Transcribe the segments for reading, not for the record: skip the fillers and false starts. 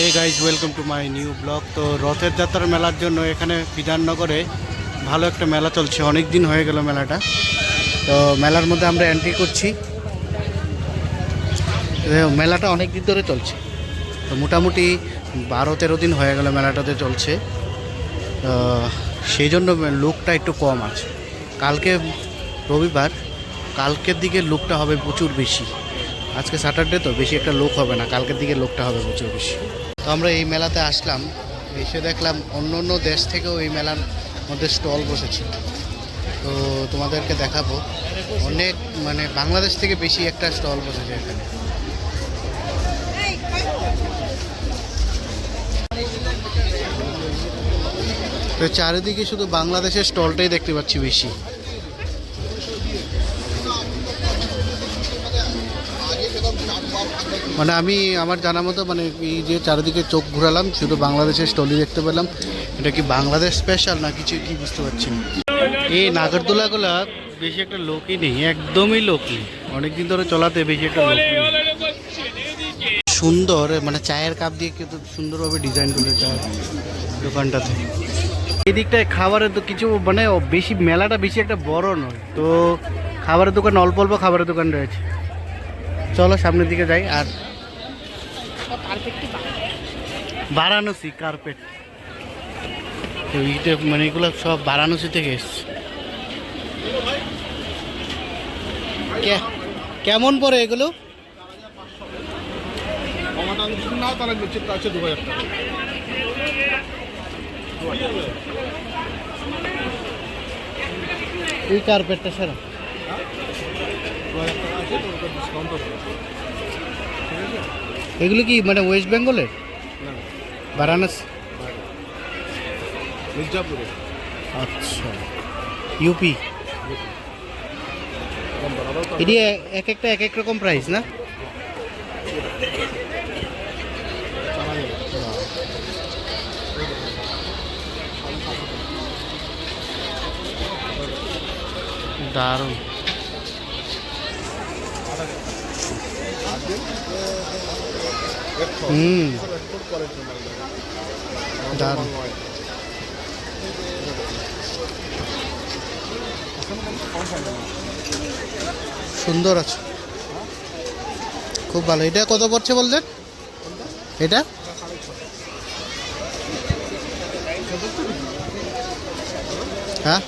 Hey guys, welcome to my new blog. তো রথের যাত্রার মেলার জন্য এখানে বিধাননগরে ভালো একটা মেলা চলছে। অনেক দিন হয়ে গেল মেলাটা। তো মেলার মধ্যে আমরা এন্ট্রি করছি। মেলাটা অনেক দিন ধরে চলছে, তো মোটামুটি 12-13 দিন হয়ে গেল মেলাটাতে চলছে। তো সেই জন্য লোকটা একটু কম আছে। কালকে রবিবার, কালকের দিকে লোকটা হবে প্রচুর বেশি। আজকে স্যাটারডে, তো বেশি একটা লোক হবে না, কালকের দিকে লোকটা হবে প্রচুর বেশি। তো আমরা এই মেলাতে আসলাম, এসে দেখলাম অন্য অন্য দেশ থেকেও এই মেলার মধ্যে স্টল বসেছে। তো তোমাদেরকে দেখাবো, অনেক বাংলাদেশ থেকে বেশি একটা স্টল বসেছে এখানে। তো চারিদিকে শুধু বাংলাদেশের স্টলটাই দেখতে পাচ্ছি বেশি। আমি আমার জানা মতো এই যে চারিদিকে চোখ ঘুরালাম, শুধু বাংলাদেশের স্টলই দেখতে পেলাম। এটা কি বাংলাদেশ স্পেশাল না কিছু, কি বুঝতে পারছি না। এই নাগরদোলাগুলা বেশি একটা লোকই নেই, একদমই লোক নেই। অনেকদিন ধরে চলাতে বেশি একটা লোক নেই। সুন্দর চায়ের কাপ দিয়ে কিন্তু সুন্দরভাবে ডিজাইন করে চায়ের দোকানটাতে। এই দিকটায় খাবারের তো কিছু বেশি, মেলাটা বেশি একটা বড় নয়, তো খাবারের দোকান অল্প অল্প খাবারের দোকান রয়েছে। চলো সামনের দিকে যাই। আর বারাণসী কার্পেট, তো এইটা এগুলো সব বারাণসী থেকে এসছে। কেমন পড়ে এগুলো? এই কার্পেটটা সারা এগুলো কি ওয়েস্ট বেঙ্গলের? বারাণসী, মির্জাপুরে। আচ্ছা, ইউপি। এটি এক একটা এক এক রকম প্রাইস না? দারুণ। দারুণ, সুন্দর আছে, খুব ভালো। এটা কত পড়ছে বললেন? এটা হ্যাঁ,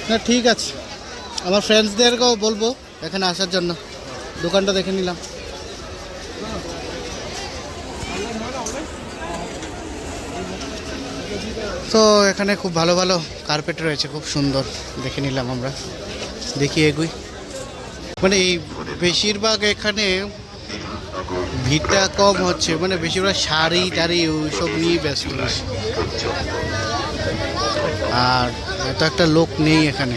না ঠিক আছে, আমার ফ্রেন্ডসদেরকেও বলবো এখানে আসার জন্য। দোকানটা দেখে নিলাম। তো এখানে খুব ভালো ভালো কার্পেট রয়েছে, খুব সুন্দর, দেখে নিলাম আমরা। দেখি এগুই। এই বেশিরভাগ এখানে ভিড়টা কম হচ্ছে, বেশিরভাগ শাড়ি টাড়ি ওইসব নিয়েই ব্যস্ত বেশি। আর এত একটা লোক নেই এখানে,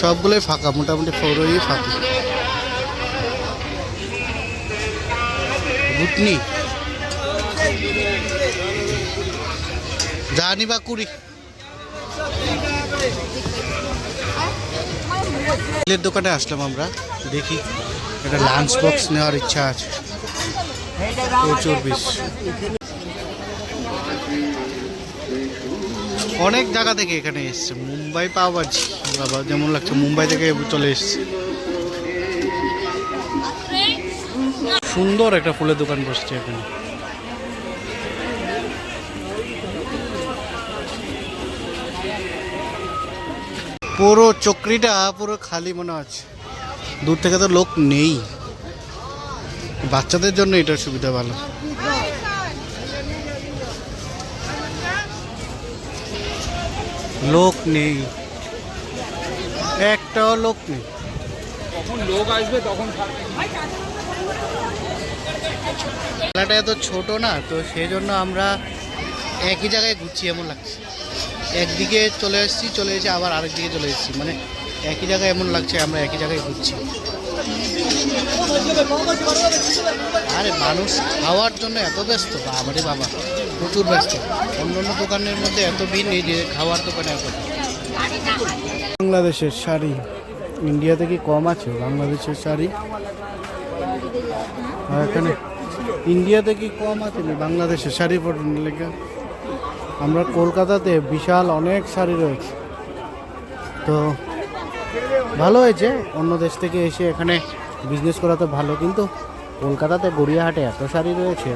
সবগুলোই ফাঁকা, মোটামুটি পুরোই ফাঁকা। বুটনি জানি বা কুড়ি দোকানে আসলাম আমরা। দেখি, একটা লাঞ্চ বক্স নেওয়ার ইচ্ছা আছে, প্রচুর বেশ। অনেক জায়গা থেকে এখানে এসছে। মুম্বাই পাওভাজি, বাবা যেমন লাগছে মুম্বাই থেকে চলে এসছে। সুন্দর একটা ফুলের দোকান বসছে এখানে। পুরো চক্রিটা পুরো খালি মনে হচ্ছে, দূর থেকে তো লোক নেই। বাচ্চাদের জন্য এটার সুবিধা ভালো। লোক নেই, একটাও লোক নেই। কখন লোক আসবে তখন মেলাটা এত ছোট না, তো সেই জন্য আমরা একই জায়গায় ঘুরছি এমন লাগছে। একদিকে চলে এসেছি আবার আরেক দিকে চলে এসেছি, একই জায়গায় এমন লাগছে আমরা একই জায়গায় ঘুরছি। আরে মানুষ খাওয়ার জন্য এত ব্যস্ত, বাবারে বাবা, প্রচুর ব্যস্ত। অন্য অন্য দোকানের মধ্যে এত ভিড় নেই যে খাওয়ার দোকানে এত। বাংলাদেশের শাড়ি ইন্ডিয়াতে কি কম আছে? বাংলাদেশের শাড়ি আর এখানে ইন্ডিয়াতে কি কম আছে না বাংলাদেশে শাড়ি পরানোর লেগে? আমরা কলকাতাতে বিশাল অনেক শাড়ি রয়েছে, তো ভালো হয়েছে অন্য দেশ থেকে এসে এখানে বিজনেস করা তো ভালো, কিন্তু কলকাতাতে গড়িয়াহাটে এত শাড়ি রয়েছে,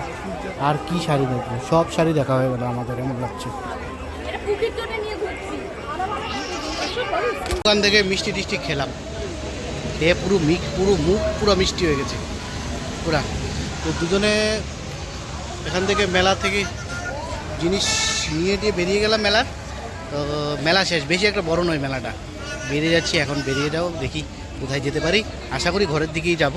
আর কি শাড়ি দেখবো, সব শাড়ি দেখা হয়ে গেল আমাদের, এমন লাগছে। দোকান থেকে মিষ্টি টিষ্টি খেলাম, খেয়ে পুরো মুখ পুরো মিষ্টি হয়ে গেছে পুরা। তো দুজনে এখান থেকে মেলা থেকে জিনিস নিয়ে দিয়ে বেরিয়ে গেলাম মেলার। তো মেলা শেষ, বেশি একটা বড় নয় মেলাটা, বেরিয়ে যাচ্ছি এখন, বেরিয়ে যাও দেখি কোথায় যেতে পারি, আশা করি ঘরের দিকেই যাব।